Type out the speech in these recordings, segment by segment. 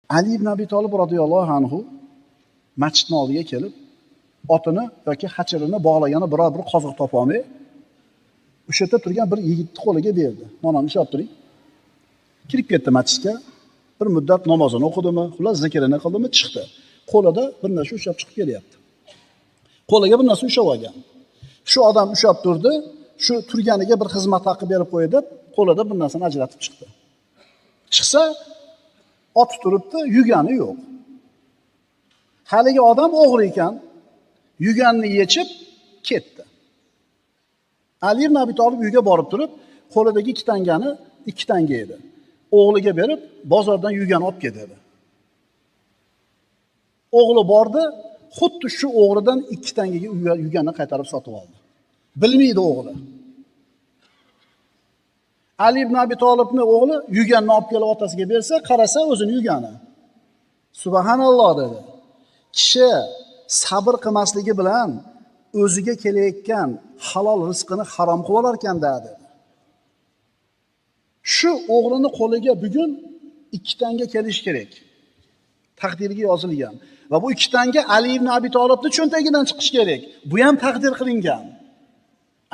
Ali ibn Abi Talib radhiyallohu anhu masjidning oldiga kelib, otini yoki hachirini bog'lagani biror bir qoziq topa olmay, o'sha yerda turgan bir yigitni qo'liga berdi. Mana ushlab turing. Kirib ketdi masjidga. Bir muddat namozini o'qidimi, xullas zikrini qildimi, chiqdi. Qo'lida bir narsa ushlab chiqib kelyapti. Qo'liga bir narsa ushlab olgan. Shu odam ushlab turdi, shu turganiga bir xizmat haqi berib qo'ydi deb, qo'lida bir narsani ajratib chiqdi. Chiqsa, ot turibdi, yugani yo'q. Haligi odam o'g'ri ekan, yuganni yechib ketdi. Ali ibn Abi Talib uyga borib turib, qo'lidagi 2 tangani 2 tanga edi. O'g'liga berib, bozordan yugan olib kel dedi. O'g'li bordi, xuddi shu o'g'ridan 2 tangaga yuganni qaytarib sotib oldi. Bilmaydi o'g'li. Ali ibn Abi Talibning o'g'li yuganni olib kelib otasiga bersa, qarasa o'zini yugani. Subhanalloh dedi. Kishi sabr qilmasligi bilan o'ziga kelayotgan halol rizqini harom qilib olar ekan dedi. Shu o'g'rini qo'liga bugun 2 tanga kelish kerak. Taqdiriga yozilgan. Va bu 2 tanga Ali ibn Abi Talibning cho'ntagidan chiqish kerak. Bu ham taqdir qilingan.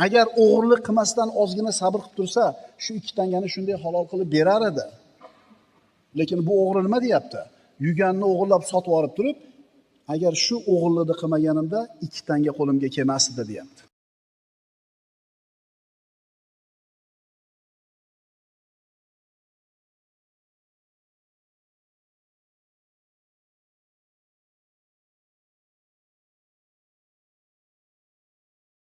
Agar o'g'irlik qilmasdan ozgina sabr qilib tursa, shu 2 tangani shunday halol qilib berar edi. Lekin bu o'g'ri nima deyapti? Yuganni o'g'irlab sotib olib turib, agar shu o'g'irlikni qilmaganimda 2 tanga qo'limga kelmasdi deyapti.